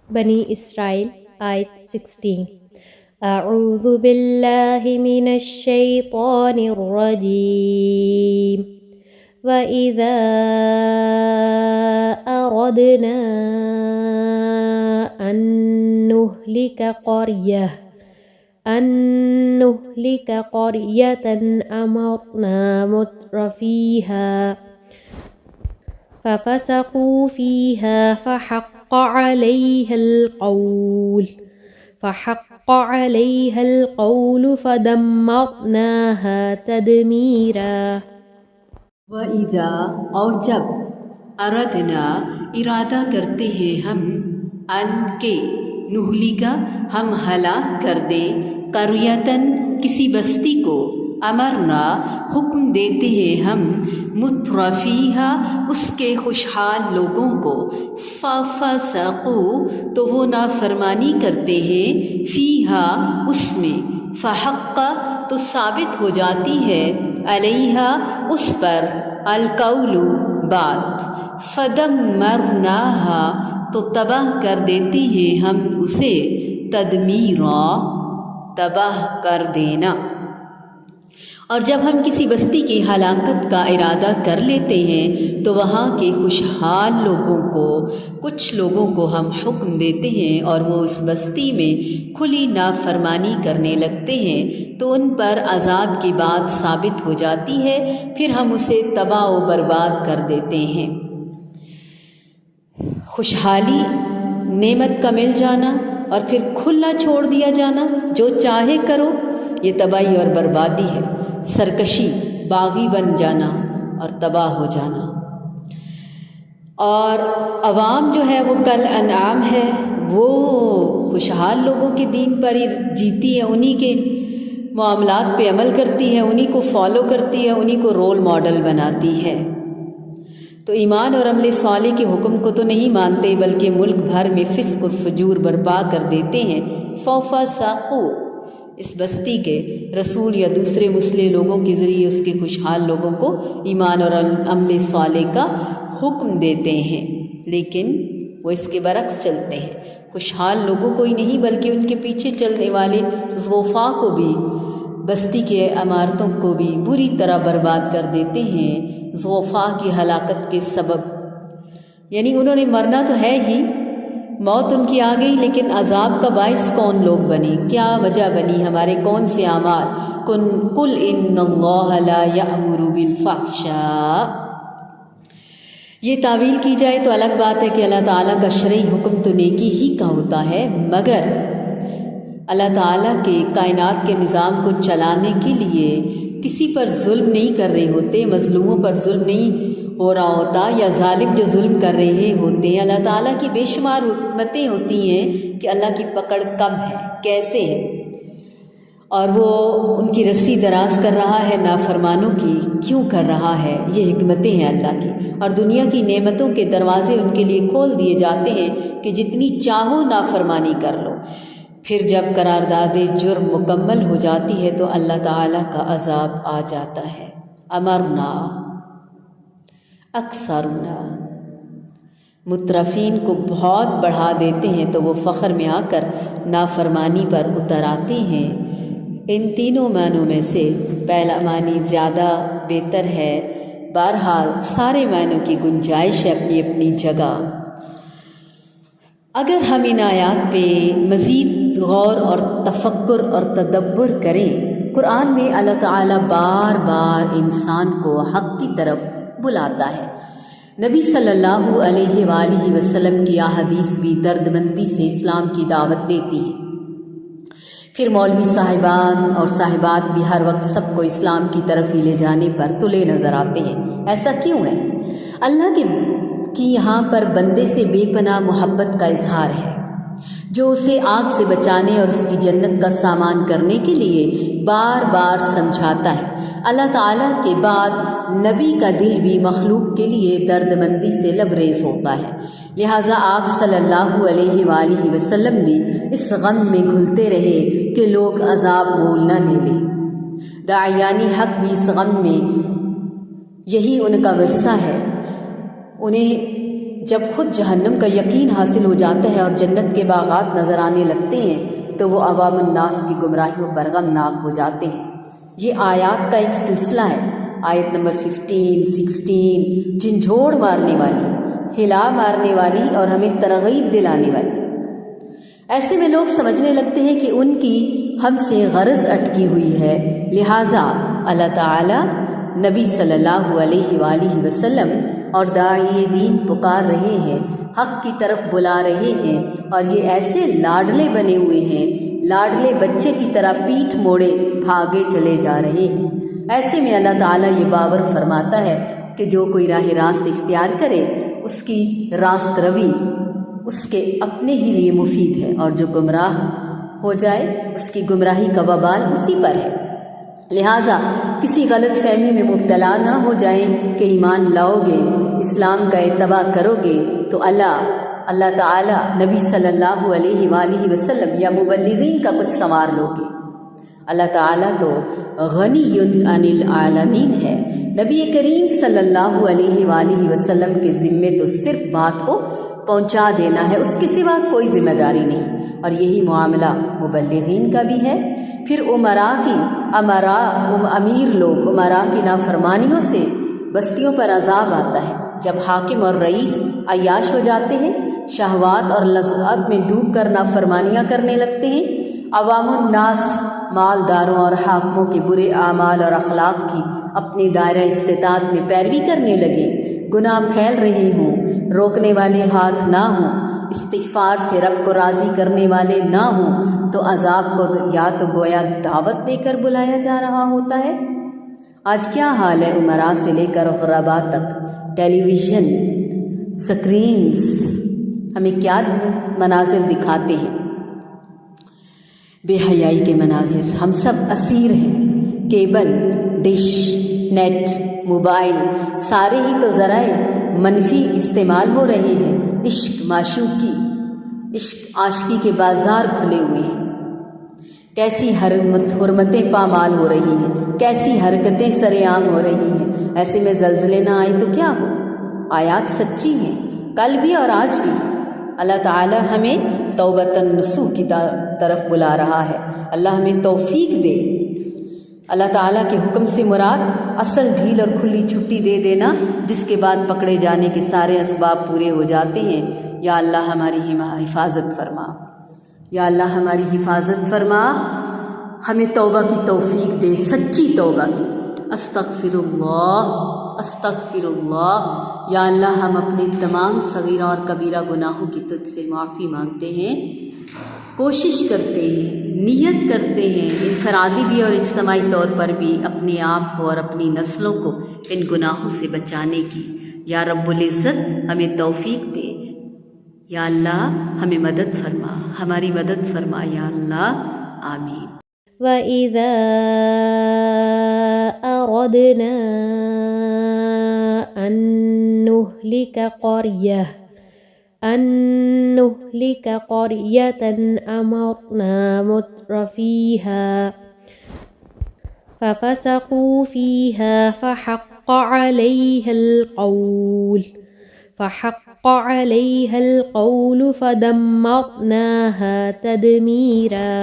بنی اسرائیل آیت 16۔ اعوذ باللہ من الشیطان الرجیم وَإِذَا أَرَدْنَا أَن نُهْلِكَ قَرْيَةً أَمَرْنَا مُتْرَفِيهَا فَفَسَقُوا فِيهَا فَحَقَّ عَلَيْهَا الْقَوْلُ فَدَمَّرْنَاهَا تَدْمِيرًا۔ وَإِذَا اور جب اردنا ارادہ کرتے ہیں ہم ان کے نہلی کا ہم ہلاک کر دے قریتن کسی بستی کو امرنا حکم دیتے ہیں ہم مترفیہا اس کے خوشحال لوگوں کو ففسقوا تو وہ نافرمانی کرتے ہیں فیہا اس میں فحق تو ثابت ہو جاتی ہے علیہا اس پر القول بات فدمرناہا تو تباہ کر دیتے ہیں ہم اسے تدمیرا تباہ کر دینا۔ اور جب ہم کسی بستی کی ہلاکت کا ارادہ کر لیتے ہیں تو وہاں کے خوشحال لوگوں کو کچھ لوگوں کو ہم حکم دیتے ہیں اور وہ اس بستی میں کھلی نافرمانی کرنے لگتے ہیں تو ان پر عذاب کی بات ثابت ہو جاتی ہے، پھر ہم اسے تباہ و برباد کر دیتے ہیں۔ خوشحالی نعمت کا مل جانا اور پھر کھلا چھوڑ دیا جانا، جو چاہے کرو، یہ تباہی اور بربادی ہے۔ سرکشی، باغی بن جانا اور تباہ ہو جانا۔ اور عوام جو ہے وہ کل انعام ہے، وہ خوشحال لوگوں کے دین پر ہی جیتی ہے، انہی کے معاملات پہ عمل کرتی ہے، انہی کو فالو کرتی ہے، انہی کو رول ماڈل بناتی ہے۔ تو ایمان اور عمل صالح کے حکم کو تو نہیں مانتے بلکہ ملک بھر میں فسق اور فجور برپا کر دیتے ہیں۔ ففسقوا اس بستی کے رسول یا دوسرے مسلح لوگوں کے ذریعے اس کے خوشحال لوگوں کو ایمان اور عمل صالح کا حکم دیتے ہیں، لیکن وہ اس کے برعکس چلتے ہیں۔ خوشحال لوگوں کو ہی نہیں بلکہ ان کے پیچھے چلنے والے ضعفاء کو بھی، بستی کے عمارتوں کو بھی بری طرح برباد کر دیتے ہیں ضعفاء کی ہلاکت کے سبب۔ یعنی انہوں نے مرنا تو ہے ہی، موت ان کی آ گئی، لیکن عذاب کا باعث کون لوگ بنے، کیا وجہ بنی، ہمارے کون سے اعمال؟ قل ان اللہ لا یأمر بالفحشاء۔ یہ تعویل کی جائے تو الگ بات ہے کہ اللہ تعالیٰ کا شرعی حکم تو نیکی ہی کا ہوتا ہے، مگر اللہ تعالیٰ کے کائنات کے نظام کو چلانے کے لیے کسی پر ظلم نہیں کر رہے ہوتے، مظلوموں پر ظلم نہیں ہو رہا ہوتا، یا ظالم جو ظلم کر رہے ہوتے ہیں۔ اللہ تعالیٰ کی بے شمار حکمتیں ہوتی ہیں کہ اللہ کی پکڑ کب ہے، کیسے ہے، اور وہ ان کی رسی دراز کر رہا ہے نافرمانوں کی، کیوں کر رہا ہے، یہ حکمتیں ہیں اللہ کی۔ اور دنیا کی نعمتوں کے دروازے ان کے لیے کھول دیے جاتے ہیں کہ جتنی چاہو نافرمانی کر لو، پھر جب قرارداد جرم مکمل ہو جاتی ہے تو اللہ تعالیٰ کا عذاب آ جاتا ہے۔ امرنا اکثرنا، مترفین کو بہت بڑھا دیتے ہیں تو وہ فخر میں آ کر نافرمانی پر اتر آتے ہیں۔ ان تینوں معنوں میں سے پہلا معنی زیادہ بہتر ہے، بہرحال سارے معنوں کی گنجائش ہے اپنی اپنی جگہ۔ اگر ہم ان آیات پہ مزید غور اور تفکر اور تدبر کریں، قرآن میں اللہ تعالیٰ بار بار انسان کو حق کی طرف بلاتا ہے۔ نبی صلی اللہ علیہ وآلہ وسلم کی احادیث بھی درد مندی سے اسلام کی دعوت دیتی ہیں۔ پھر مولوی صاحبان اور صاحبات بھی ہر وقت سب کو اسلام کی طرف ہی لے جانے پر تلے نظر آتے ہیں۔ ایسا کیوں ہے؟ اللہ کی یہاں پر بندے سے بے پناہ محبت کا اظہار ہے، جو اسے آگ سے بچانے اور اس کی جنت کا سامان کرنے کے لیے بار بار سمجھاتا ہے۔ اللہ تعالیٰ کے بعد نبی کا دل بھی مخلوق کے لیے درد مندی سے لبریز ہوتا ہے، لہٰذا آپ صلی اللہ علیہ وآلہ وسلم بھی اس غم میں گھلتے رہے کہ لوگ عذاب مول نہ لے لیں۔ داعیان حق بھی اس غم میں، یہی ان کا ورثہ ہے، انہیں جب خود جہنم کا یقین حاصل ہو جاتا ہے اور جنت کے باغات نظر آنے لگتے ہیں تو وہ عوام الناس کی گمراہیوں پر غمناک ہو جاتے ہیں۔ یہ آیات کا ایک سلسلہ ہے۔ آیت نمبر 15، 16 جھنجھوڑ مارنے والی، ہلا مارنے والی اور ہمیں ترغیب دلانے والی۔ ایسے میں لوگ سمجھنے لگتے ہیں کہ ان کی ہم سے غرض اٹکی ہوئی ہے، لہٰذا اللہ تعالیٰ نبی صلی اللہ علیہ وآلہ وسلم اور داعی دین پکار رہے ہیں، حق کی طرف بلا رہے ہیں، اور یہ ایسے لاڈلے بنے ہوئے ہیں، لاڈلے بچے کی طرح پیٹھ موڑے بھاگے چلے جا رہے ہیں۔ ایسے میں اللہ تعالیٰ یہ باور فرماتا ہے کہ جو کوئی راہ راست اختیار کرے اس کی راست روی اس کے اپنے ہی لیے مفید ہے، اور جو گمراہ ہو جائے اس کی گمراہی کا وبال اسی پر ہے۔ لہٰذا کسی غلط فہمی میں مبتلا نہ ہو جائیں کہ ایمان لاؤ گے، اسلام کا اتباع کرو گے تو اللہ تعالیٰ نبی صلی اللہ علیہ وآلہ وسلم یا مبلغین کا کچھ سنوار لو گے۔ اللہ تعالیٰ تو غنی عن العالمین ہے۔ نبی کریم صلی اللہ علیہ وآلہ وسلم کے ذمے تو صرف بات کو پہنچا دینا ہے، اس کے سوا کوئی ذمہ داری نہیں، اور یہی معاملہ مبلغین کا بھی ہے۔ پھر امیر لوگ امراء کی نافرمانیوں سے بستیوں پر عذاب آتا ہے۔ جب حاکم اور رئیس عیاش ہو جاتے ہیں، شہوات اور لذات میں ڈوب کر نافرمانیاں کرنے لگتے ہیں، عوام الناس مالداروں اور حاکموں کے برے اعمال اور اخلاق کی اپنے دائرہ استطاعت میں پیروی کرنے لگے، گناہ پھیل رہے ہوں، روکنے والے ہاتھ نہ ہوں، استغفار سے رب کو راضی کرنے والے نہ ہوں، تو عذاب کو یا تو گویا دعوت دے کر بلایا جا رہا ہوتا ہے۔ آج کیا حال ہے امراء سے لے کر غرباء تک، ٹیلی ویژن سکرینز ہمیں کیا مناظر دکھاتے ہیں، بے حیائی کے مناظر۔ ہم سب اسیر ہیں، کیبل، ڈش، نیٹ، موبائل، سارے ہی تو ذرائع منفی استعمال ہو رہے ہیں۔ عشق عاشقی کے بازار کھلے ہوئے ہیں، کیسی حرمتیں پامال ہو رہی ہیں، کیسی حرکتیں سر عام ہو رہی ہیں۔ ایسے میں زلزلے نہ آئے تو کیا ہو؟ آیات سچی ہیں، کل بھی اور آج بھی۔ اللہ تعالی ہمیں توبۃ النصوح کی طرف بلا رہا ہے۔ اللہ ہمیں توفیق دے۔ اللہ تعالیٰ کے حکم سے مراد اصل ڈھیل اور کھلی چھٹی دے دینا، جس کے بعد پکڑے جانے کے سارے اسباب پورے ہو جاتے ہیں۔ یا اللہ ہماری حفاظت فرما، یا اللہ ہماری حفاظت فرما، ہمیں توبہ کی توفیق دے، سچی توبہ کی۔ استغفر اللہ۔ یا اللہ ہم اپنے تمام صغیرہ اور کبیرہ گناہوں کی تجھ سے معافی مانگتے ہیں، کوشش کرتے ہیں، نیت کرتے ہیں، انفرادی بھی اور اجتماعی طور پر بھی اپنے آپ کو اور اپنی نسلوں کو ان گناہوں سے بچانے کی۔ یا رب العزت ہمیں توفیق دے۔ یا اللہ ہمیں مدد فرما، ہماری مدد فرما یا اللہ، آمین۔ وَإِذَا أَرَدْنَا أَن نُهْلِكَ قَرْيَةً أَمَرْنَا مُتْرَ فِيهَا فَفَسَقُوا فِيهَا فحق عليها القول فدمرناها تدميرا۔